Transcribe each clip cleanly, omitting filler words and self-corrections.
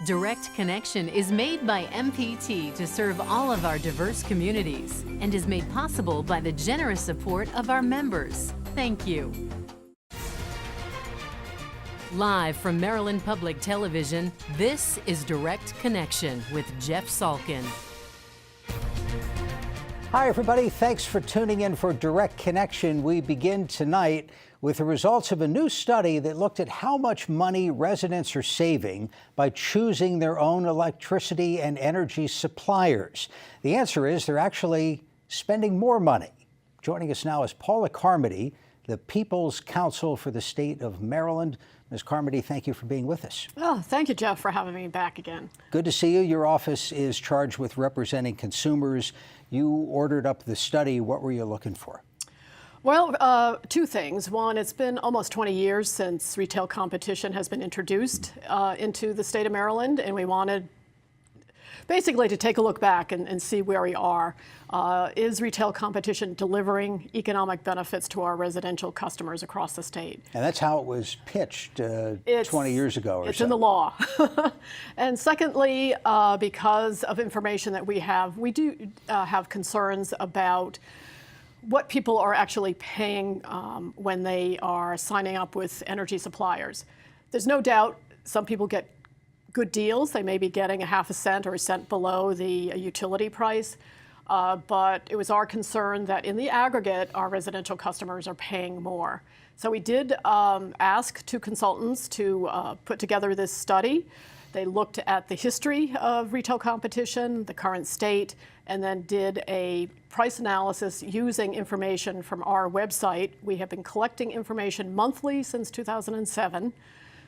Direct Connection is made by MPT to serve all of our diverse communities and is made possible by the generous support of our members. Thank you. Live from Maryland Public Television, this is Direct Connection with Jeff Salkin. Hi, everybody. Thanks for tuning in for Direct Connection. We begin tonight with the results of a new study that looked at how much money residents are saving by choosing their own electricity and energy suppliers. The answer is they're actually spending more money. Joining us now is Paula Carmody, the People's Counsel for the state of Maryland. Ms. Carmody, thank you for being with us. Oh, thank you, Jeff, for having me back again. Good to see you. Your office is charged with representing consumers. You ordered up the study. What were you looking for? Well, two things. One, it's been almost 20 years since retail competition has been introduced into the state of Maryland, and we wanted basically to take a look back and see where we are. Is retail competition delivering economic benefits to our residential customers across the state? And that's how it was pitched 20 years ago or so. It's in the law. And secondly, because of information that we do have concerns about what people are actually paying when they are signing up with energy suppliers. There's no doubt some people get good deals. They may be getting a half a cent or a cent below the utility price. But it was our concern that in the aggregate, our residential customers are paying more. So we did ask two consultants to put together this study. They looked at the history of retail competition, the current state, and then did a price analysis using information from our website. We have been collecting information monthly since 2007.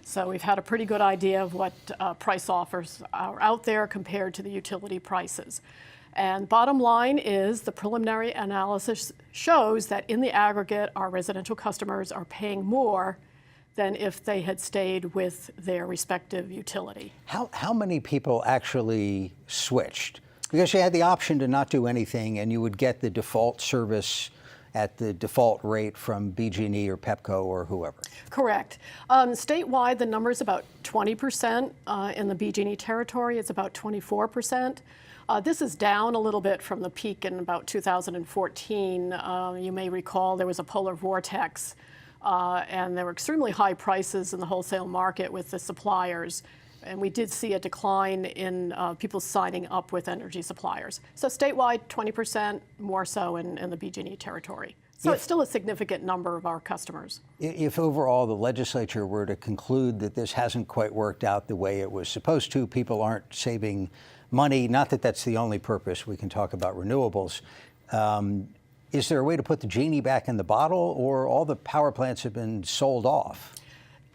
So we've had a pretty good idea of what price offers are out there compared to the utility prices. And bottom line is the preliminary analysis shows that in the aggregate, our residential customers are paying more than if they had stayed with their respective utility. How many people actually switched? Because you had the option to not do anything and you would get the default service at the default rate from BG&E or Pepco or whoever. Correct. Statewide, the number is about 20%. In the BG&E territory, it's about 24%. This is down a little bit from the peak in about 2014. You may recall there was a polar vortex and there were extremely high prices in the wholesale market with the suppliers. And we did see a decline in people signing up with energy suppliers. So statewide, 20%, more so in the BG&E territory. So it's still a significant number of our customers. If overall the legislature were to conclude that this hasn't quite worked out the way it was supposed to, people aren't saving money, not that that's the only purpose, we can talk about renewables. Is there a way to put the genie back in the bottle, or all the power plants have been sold off?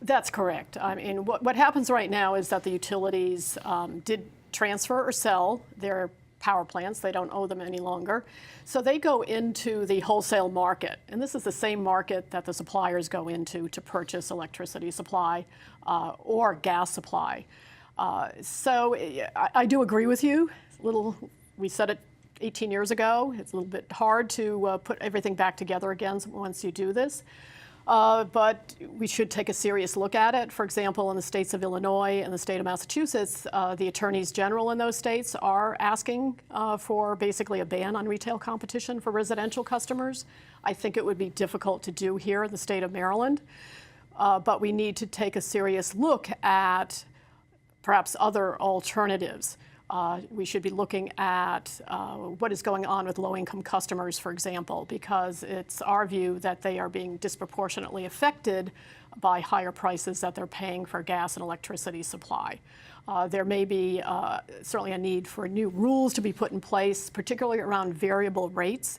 That's correct. I mean, what happens right now is that the utilities did transfer or sell their power plants. They don't owe them any longer. So they go into the wholesale market. And this is the same market that the suppliers go into to purchase electricity supply or gas supply. So I do agree with you. We said it 18 years ago. It's a little bit hard to put everything back together again once you do this. But we should take a serious look at it. For example, in the states of Illinois and the state of Massachusetts, the attorneys general in those states are asking for basically a ban on retail competition for residential customers. I think it would be difficult to do here in the state of Maryland. But we need to take a serious look at perhaps other alternatives. We should be looking at what is going on with low-income customers, for example, because it's our view that they are being disproportionately affected by higher prices that they're paying for gas and electricity supply. There may be certainly a need for new rules to be put in place, particularly around variable rates.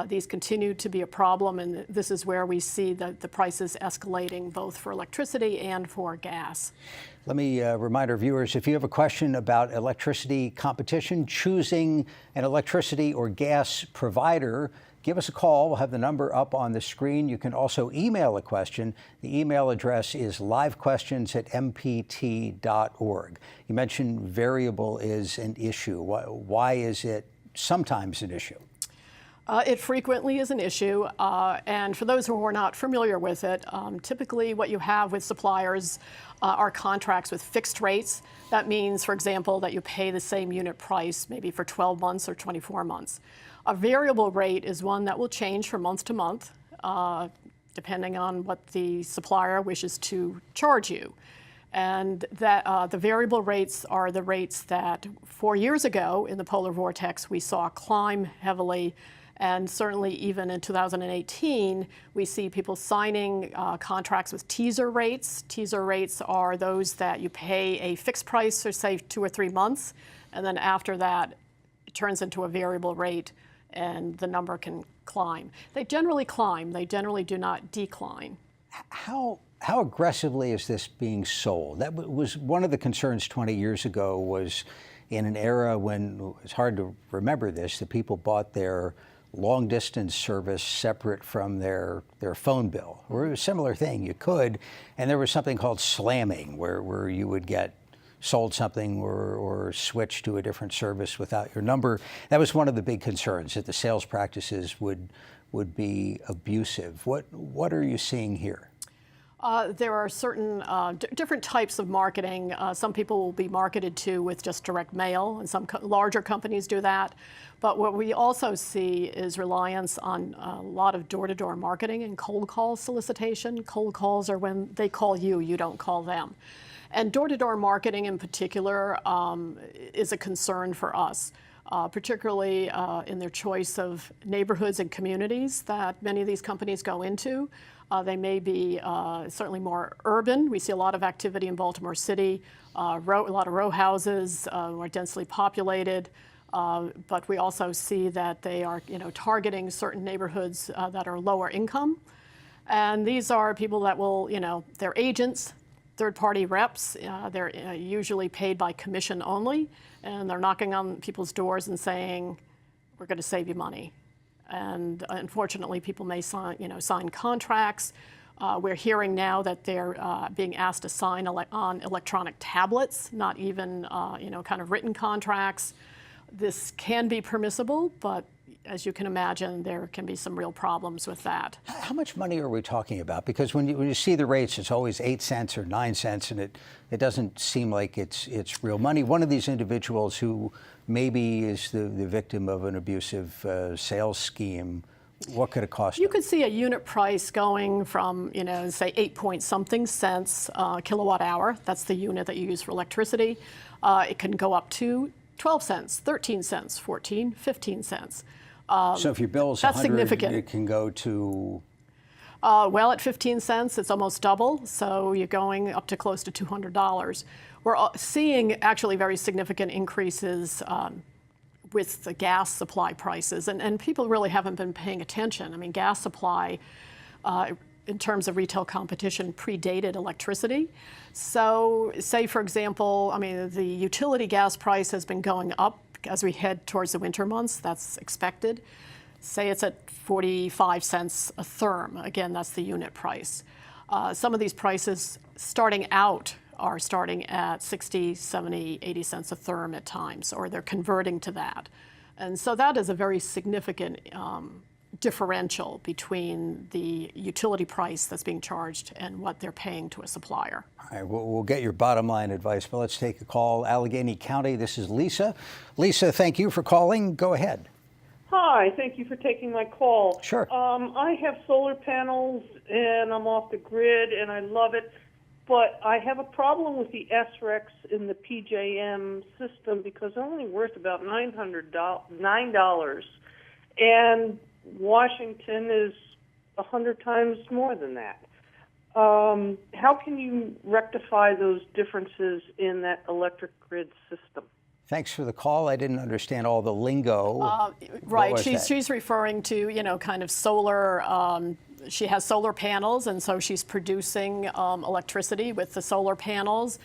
These continue to be a problem, and this is where we see the prices escalating both for electricity and for gas. Let me remind our viewers, if you have a question about electricity competition, choosing an electricity or gas provider, give us a call. We'll have the number up on the screen. You can also email a question. The email address is livequestions@mpt.org. You mentioned variable is an issue. Why is it sometimes an issue? It frequently is an issue, and for those who are not familiar with it, typically what you have with suppliers are contracts with fixed rates. That means, for example, that you pay the same unit price maybe for 12 months or 24 months. A variable rate is one that will change from month to month, depending on what the supplier wishes to charge you. And that the variable rates are the rates that 4 years ago in the polar vortex we saw climb heavily, and certainly even in 2018 we see people signing contracts with teaser rates. Teaser rates are those that you pay a fixed price for say 2 or 3 months, and then after that it turns into a variable rate and the number can climb. They generally climb, they generally do not decline. How aggressively is this being sold? That was one of the concerns 20 years ago, was in an era when it's hard to remember this, that people bought their long distance service separate from their phone bill, or a similar thing you could, and there was something called slamming where you would get sold something or switch to a different service without your number. That was one of the big concerns, that the sales practices would be abusive. What are you seeing here? There are certain different types of marketing. Some people will be marketed to with just direct mail, and some larger companies do that. But what we also see is reliance on a lot of door-to-door marketing and cold call solicitation. Cold calls are when they call you, you don't call them. And door-to-door marketing in particular is a concern for us. Particularly in their choice of neighborhoods and communities that many of these companies go into. They may be certainly more urban. We see a lot of activity in Baltimore City, a lot of row houses, more densely populated. But we also see that they are, targeting certain neighborhoods that are lower income. And these are people that will, they're agents, third-party reps. They're usually paid by commission only, and they're knocking on people's doors and saying, "We're going to save you money." And unfortunately, people may sign contracts. We're hearing now that they're being asked to sign on electronic tablets, not even kind of written contracts. This can be permissible, but as you can imagine, there can be some real problems with that. How much money are we talking about? Because when you see the rates, it's always 8 cents or 9 cents, and it doesn't seem like it's real money. One of these individuals who maybe is the victim of an abusive sales scheme, what could it cost You them? could see a unit price going from, say 8 point something cents kilowatt hour. That's the unit that you use for electricity. It can go up to 12 cents, 13 cents, 14, 15 cents. So if your bill's that's 100, significant. it can go to... Well, at 15 cents, it's almost double, so you're going up to close to $200. We're seeing actually very significant increases with the gas supply prices, and people really haven't been paying attention. I mean, gas supply, in terms of retail competition, predated electricity. So say, for example, the utility gas price has been going up as we head towards the winter months. That's expected. Say it's at 45 cents a therm. Again, that's the unit price. Some of these prices starting out are starting at 60, 70, 80 cents a therm at times, or they're converting to that. And so that is a very significant differential between the utility price that's being charged and what they're paying to a supplier. All right, we'll get your bottom line advice, but let's take a call. Allegheny County, this is Lisa. Lisa, thank you for calling. Go ahead. Hi, thank you for taking my call. Sure. I have solar panels and I'm off the grid and I love it, but I have a problem with the SREX in the PJM system because they're only worth about $9. And Washington is 100 times more than that. How can you rectify those differences in that electric grid system? Thanks for the call. I didn't understand all the lingo. Right, she's referring to, kind of solar. She has solar panels, and so she's producing electricity with the solar panels.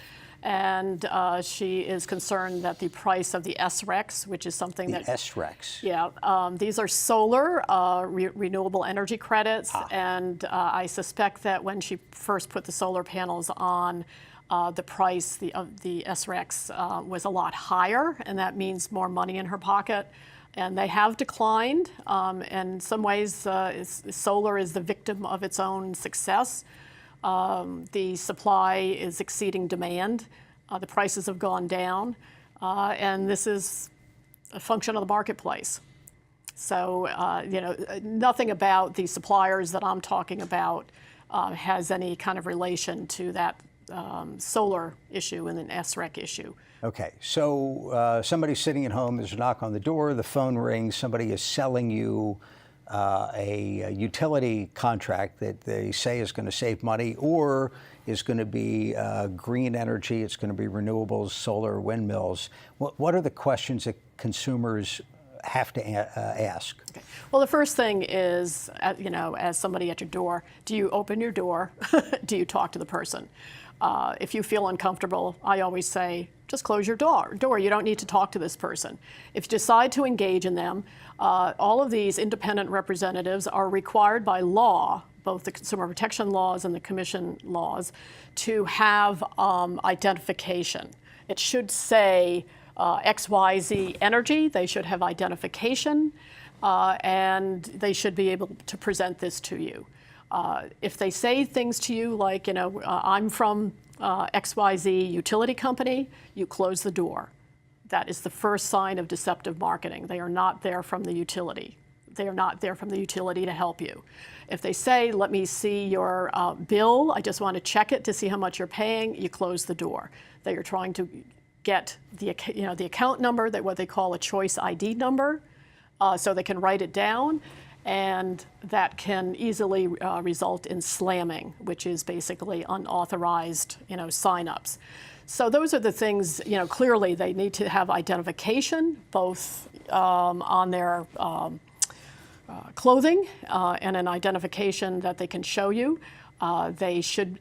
And she is concerned that the price of the SREX, which is something the SREX. Yeah, these are solar renewable energy credits, and I suspect that when she first put the solar panels on, the price of the SREX was a lot higher, and that means more money in her pocket. and they have declined. In some ways, solar is the victim of its own success. The supply is exceeding demand. The prices have gone down, and this is a function of the marketplace. So, nothing about the suppliers that I'm talking about has any kind of relation to that solar issue and an SREC issue. Okay, so somebody's sitting at home, there's a knock on the door, the phone rings, somebody is selling you a utility contract that they say is going to save money or is going to be green energy, it's going to be renewables, solar, windmills. What are the questions that consumers have to ask? Okay. Well, the first thing is, as somebody at your door, do you open your door? Do you talk to the person? If you feel uncomfortable, I always say, just close your door. You don't need to talk to this person. If you decide to engage in them, all of these independent representatives are required by law, both the consumer protection laws and the commission laws, to have identification. It should say XYZ Energy. They should have identification, and they should be able to present this to you. If they say things to you like, I'm from XYZ utility company, you close the door. That is the first sign of deceptive marketing. They are not there from the utility. They are not there from the utility to help you. If they say, let me see your bill, I just want to check it to see how much you're paying, you close the door. They are trying to get the account number, what they call a choice ID number, so they can write it down. And that can easily result in slamming, which is basically unauthorized, signups. So those are the things, clearly they need to have identification, both on their clothing and an identification that they can show you. They should,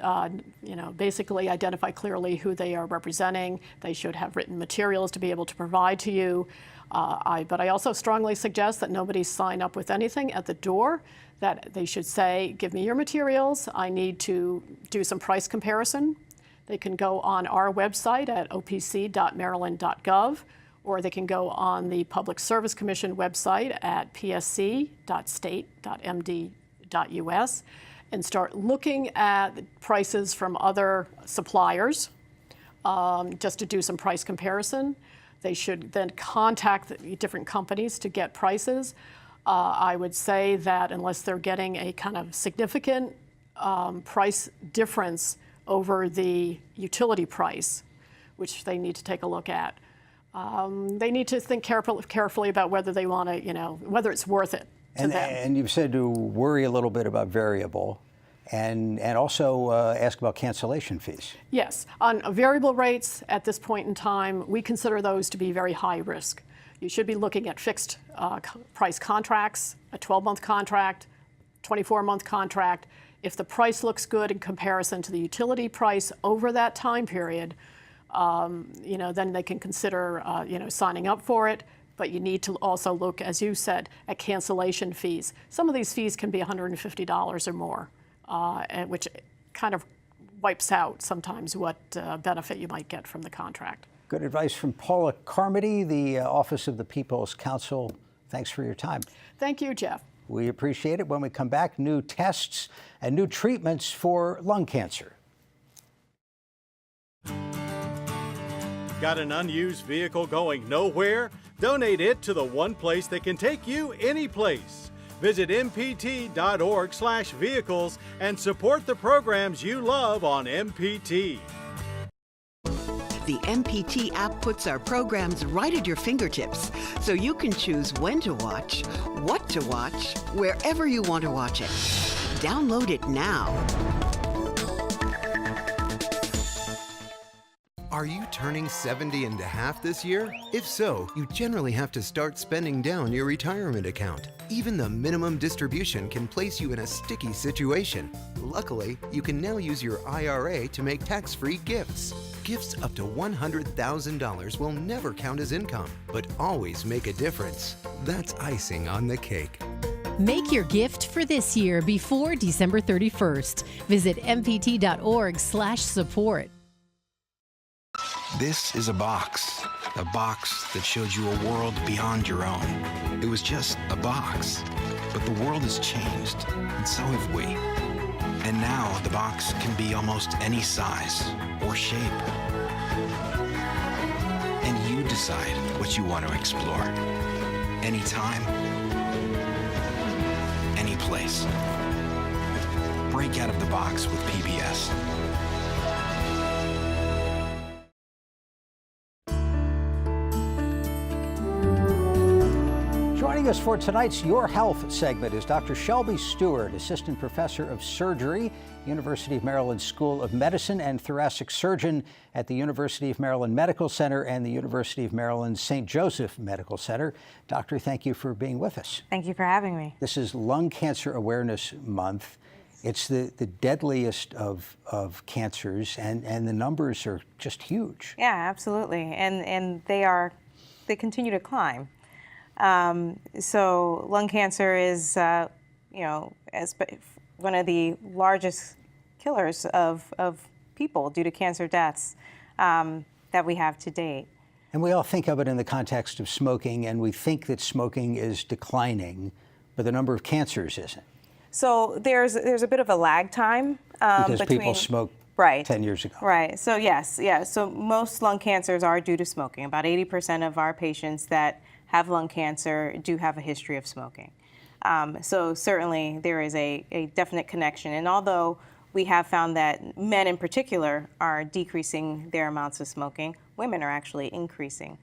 basically identify clearly who they are representing. They should have written materials to be able to provide to you. But I also strongly suggest that nobody sign up with anything at the door, that they should say, give me your materials, I need to do some price comparison. They can go on our website at opc.maryland.gov, or they can go on the Public Service Commission website at psc.state.md.us and start looking at prices from other suppliers just to do some price comparison. They should then contact the different companies to get prices. I would say that unless they're getting a kind of significant price difference over the utility price, which they need to take a look at, they need to think carefully about whether they want to, whether it's worth it to them. And you've said to worry a little bit about variable. And also ask about cancellation fees. Yes. On variable rates at this point in time, we consider those to be very high risk. You should be looking at fixed price contracts, a 12-month contract, 24-month contract. If the price looks good in comparison to the utility price over that time period, then they can consider signing up for it. But you need to also look, as you said, at cancellation fees. Some of these fees can be $150 or more. Which kind of wipes out sometimes what benefit you might get from the contract. Good advice from Paula Carmody, the Office of the People's Counsel. Thanks for your time. Thank you, Jeff. We appreciate it. When we come back, new tests and new treatments for lung cancer. Got an unused vehicle going nowhere? Donate it to the one place that can take you any place. Visit mpt.org/vehicles and support the programs you love on MPT. The MPT app puts our programs right at your fingertips, so you can choose when to watch, what to watch, wherever you want to watch it. Download it now. Are you turning 70 and a half this year? If so, you generally have to start spending down your retirement account. Even the minimum distribution can place you in a sticky situation. Luckily, you can now use your IRA to make tax-free gifts. Gifts up to $100,000 will never count as income, but always make a difference. That's icing on the cake. Make your gift for this year before December 31st. Visit mpt.org/support. This is a box that showed you a world beyond your own. It was just a box. But the world has changed, and so have we. And now the box can be almost any size or shape. And you decide what you want to explore. Anytime, any place. Break out of the box with PBS. Joining us for tonight's Your Health segment is Dr. Shelby Steward, Assistant Professor of Surgery, University of Maryland School of Medicine, and thoracic surgeon at the University of Maryland Medical Center and the University of Maryland St. Joseph Medical Center. Doctor, thank you for being with us. Thank you for having me. This is Lung Cancer Awareness Month. It's the deadliest of cancers, and the numbers are just huge. Yeah, absolutely, and they continue to climb. So lung cancer is, as one of the largest killers of people due to cancer deaths that we have to date. And we all think of it in the context of smoking, and we think that smoking is declining, but the number of cancers isn't. So there's a bit of a lag time because between people smoked right 10 years ago. Right. So yes, yeah. So most lung cancers are due to smoking. About 80% of our patients that have lung cancer do have a history of smoking. So certainly there is a definite connection. And although we have found that men in particular are decreasing their amounts of smoking, women are actually increasing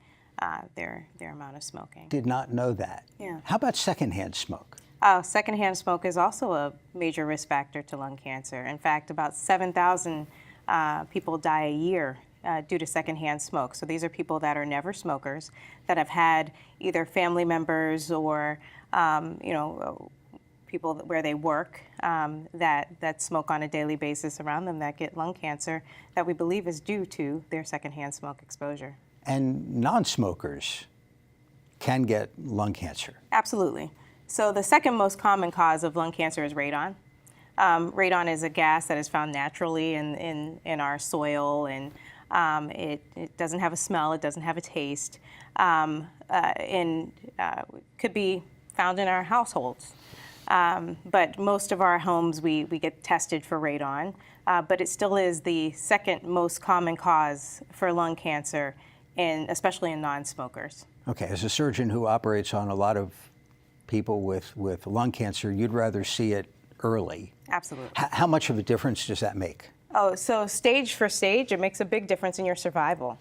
their amount of smoking. Did not know that. Yeah. How about secondhand smoke? Secondhand smoke is also a major risk factor to lung cancer. In fact, about 7,000 people die a year due to secondhand smoke. So these are people that are never smokers, that have had either family members or people where they work that smoke on a daily basis around them that get lung cancer that we believe is due to their secondhand smoke exposure. And non-smokers can get lung cancer. Absolutely. So the second most common cause of lung cancer is radon. Radon is a gas that is found naturally in our soil, and it doesn't have a smell, it doesn't have a taste, and could be found in our households. But most of our homes, we get tested for radon, but it still is the second most common cause for lung cancer, especially in non-smokers. Okay, as a surgeon who operates on a lot of people with lung cancer, you'd rather see it early. Absolutely. How much of a difference does that make? Oh, so stage for stage, it makes a big difference in your survival.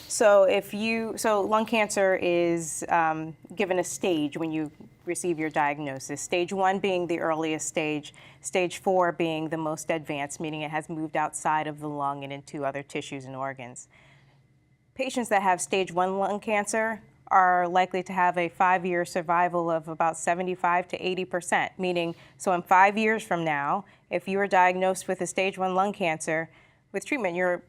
So lung cancer is given a stage when you receive your diagnosis. Stage 1 being the earliest stage, stage 4 being the most advanced, meaning it has moved outside of the lung and into other tissues and organs. Patients that have stage 1 lung cancer are likely to have a 5-year survival of about 75 to 80%, meaning, so in 5 years from now, if you are diagnosed with a stage 1 lung cancer, with treatment, you're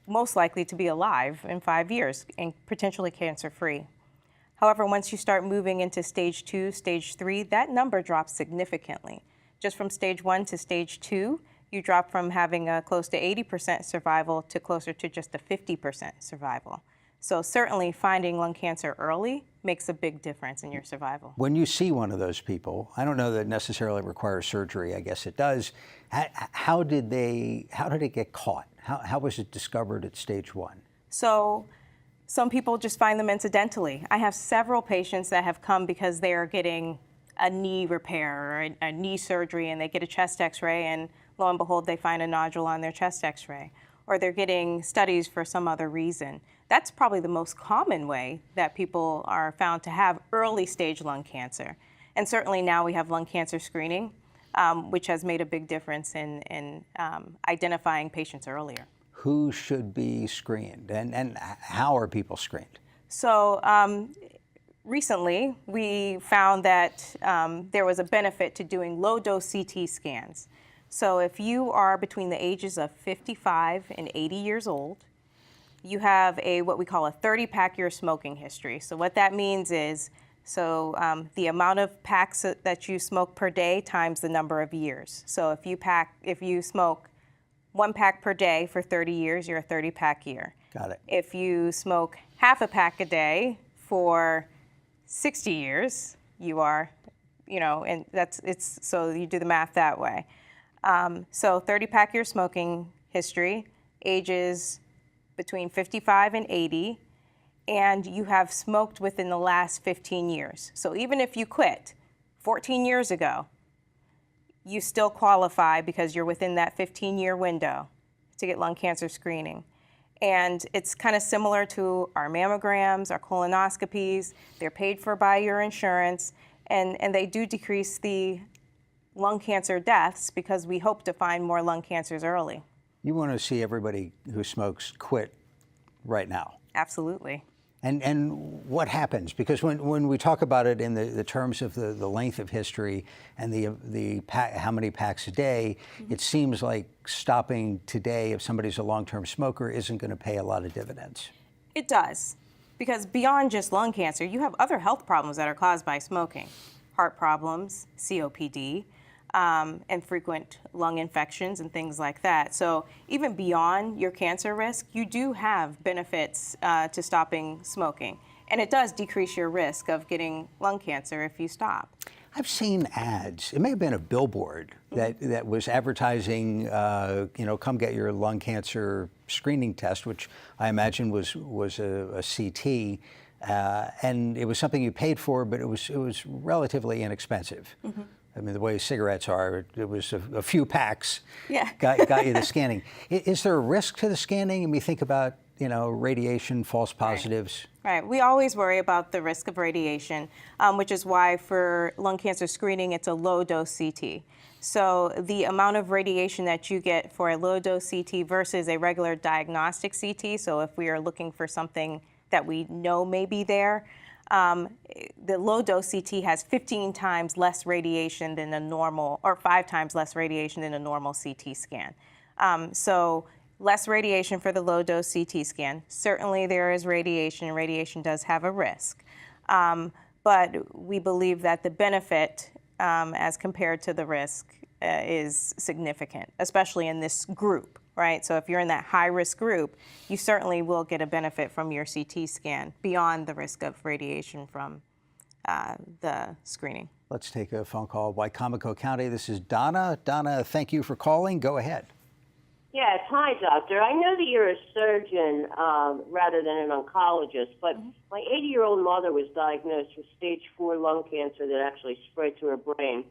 most likely to be alive in 5 years and potentially cancer-free. However, once you start moving into stage 2, stage 3, that number drops significantly. Just from stage 1 to stage 2, you drop from having a close to 80% survival to closer to just a 50% survival. So certainly finding lung cancer early makes a big difference in your survival. When you see one of those people, I don't know that it necessarily requires surgery, I guess it does. How did it get caught? How was it discovered at stage 1? So some people just find them incidentally. I have several patients that have come because they are getting a knee repair or a knee surgery, and they get a chest x-ray, and lo and behold, they find a nodule on their chest x-ray. Or they're getting studies for some other reason. That's probably the most common way that people are found to have early stage lung cancer. And certainly now we have lung cancer screening, which has made a big difference in identifying patients earlier. Who should be screened, and how are people screened? So recently we found that there was a benefit to doing low-dose CT scans. So if you are between the ages of 55 and 80 years old, you have what we call a 30-pack year smoking history. So what that means is, the amount of packs that you smoke per day times the number of years. So if you smoke 1 pack per day for 30 years, you're a 30-pack year. Got it. If you smoke half a pack a day for 60 years, you are, and so you do the math that way. So 30-pack year smoking history, ages between 55 and 80, and you have smoked within the last 15 years. So even if you quit 14 years ago, you still qualify because you're within that 15-year window to get lung cancer screening. And it's kind of similar to our mammograms, our colonoscopies. They're paid for by your insurance, and they do decrease the lung cancer deaths because we hope to find more lung cancers early. You want to see everybody who smokes quit right now. Absolutely. And what happens? Because when we talk about it in the terms of the length of history and how many packs a day, it seems like stopping today, if somebody's a long-term smoker, isn't going to pay a lot of dividends. It does, because beyond just lung cancer, you have other health problems that are caused by smoking. Heart problems, COPD, and frequent lung infections and things like that. So even beyond your cancer risk, you do have benefits to stopping smoking. And it does decrease your risk of getting lung cancer if you stop. I've seen ads. It may have been a billboard that was advertising, come get your lung cancer screening test, which I imagine was a CT. And it was something you paid for, but it was relatively inexpensive. I mean, the way cigarettes are, it was a few packs got you the scanning. Is there a risk to the scanning? And we think about, radiation, false positives. Right. We always worry about the risk of radiation, which is why for lung cancer screening, it's a low-dose CT. So the amount of radiation that you get for a low-dose CT versus a regular diagnostic CT, so if we are looking for something that we know may be there, the low-dose CT has 15 times less radiation than a normal, or 5 times less radiation than a normal CT scan. So less radiation for the low-dose CT scan. Certainly there is radiation, and radiation does have a risk. But we believe that the benefit as compared to the risk is significant, especially in this group. Right? So if you're in that high-risk group, you certainly will get a benefit from your CT scan beyond the risk of radiation from the screening. Let's take a phone call. Wycomico County, this is Donna. Donna, thank you for calling. Go ahead. Yes, hi, doctor. I know that you're a surgeon rather than an oncologist, but my 80-year-old mother was diagnosed with stage 4 lung cancer that actually spread to her brain.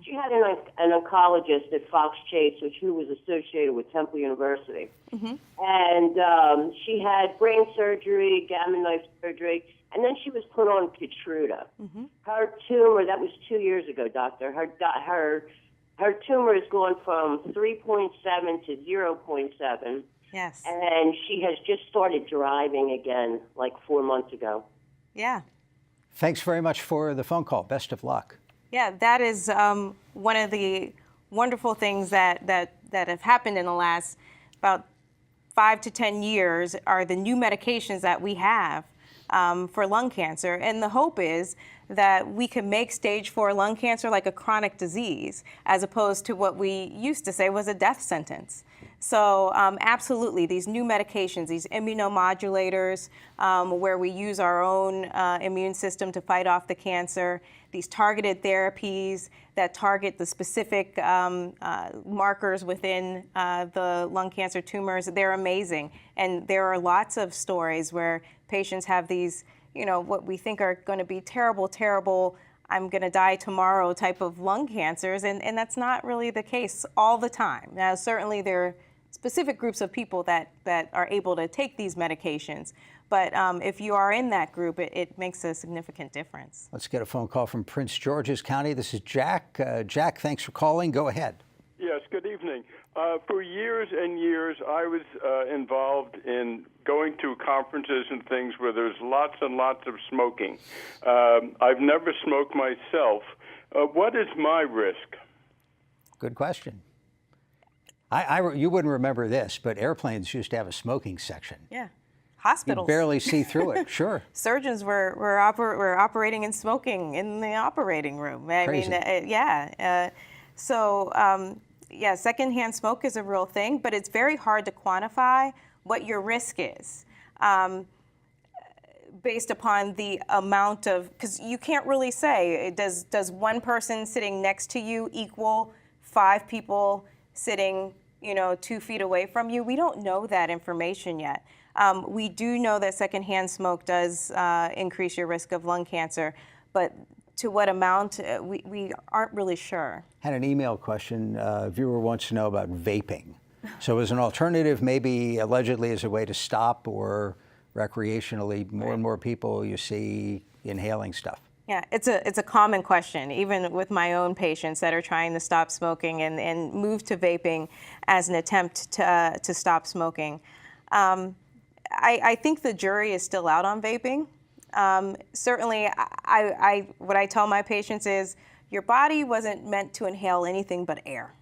She had an oncologist at Fox Chase, who was associated with Temple University. And she had brain surgery, gamma knife surgery, and then she was put on Keytruda. Her tumor, that was 2 years ago, doctor, her tumor has gone from 3.7 to 0.7. Yes. And she has just started driving again, like 4 months ago. Yeah. Thanks very much for the phone call. Best of luck. Yeah, that is one of the wonderful things that have happened in the last about 5 to 10 years are the new medications that we have for lung cancer. And the hope is that we can make stage 4 lung cancer like a chronic disease, as opposed to what we used to say was a death sentence. So absolutely, these new medications, these immunomodulators, where we use our own immune system to fight off the cancer, these targeted therapies that target the specific markers within the lung cancer tumors, they're amazing. And there are lots of stories where patients have these, what we think are going to be terrible, I'm going to die tomorrow type of lung cancers, and that's not really the case all the time. Now, certainly there are specific groups of people that are able to take these medications, but if you are in that group, it makes a significant difference. Let's get a phone call from Prince George's County. This is Jack. Jack, thanks for calling. Go ahead. Yes, good evening. For years and years, I was involved in going to conferences and things where there's lots and lots of smoking. I've never smoked myself. What is my risk? Good question. You wouldn't remember this, but airplanes used to have a smoking section. Yeah. Hospitals. You barely see through it, sure. Surgeons were operating and smoking in the operating room. Crazy. Yeah, secondhand smoke is a real thing, but it's very hard to quantify what your risk is. based upon the amount of, because you can't really say, does one person sitting next to you equal 5 people sitting, 2 feet away from you? We don't know that information yet. We do know that secondhand smoke does increase your risk of lung cancer, but to what amount, we aren't really sure. Had an email question. A viewer wants to know about vaping. So as an alternative, maybe allegedly as a way to stop, or recreationally, more and more people you see inhaling stuff. Yeah, it's a common question, even with my own patients that are trying to stop smoking and move to vaping as an attempt to stop smoking. I think the jury is still out on vaping. Certainly, what I tell my patients is your body wasn't meant to inhale anything but air.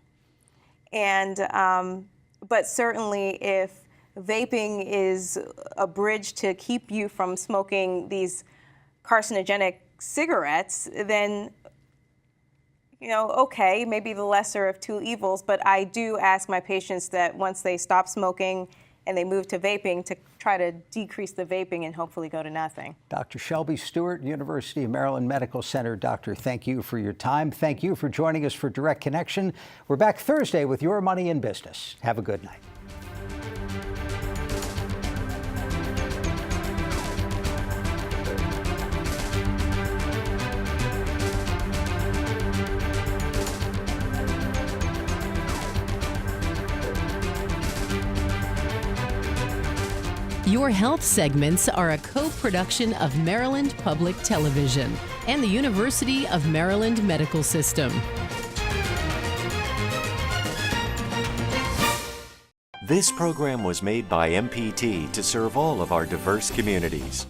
And, but certainly if vaping is a bridge to keep you from smoking these carcinogenic cigarettes, then, okay, maybe the lesser of 2 evils, but I do ask my patients that once they stop smoking and they move to vaping, to try to decrease the vaping and hopefully go to nothing. Dr. Shelby Steward, University of Maryland Medical Center. Doctor, thank you for your time. Thank you for joining us for Direct Connection. We're back Thursday with Your Money in Business. Have a good night. Your Health segments are a co-production of Maryland Public Television and the University of Maryland Medical System. This program was made by MPT to serve all of our diverse communities.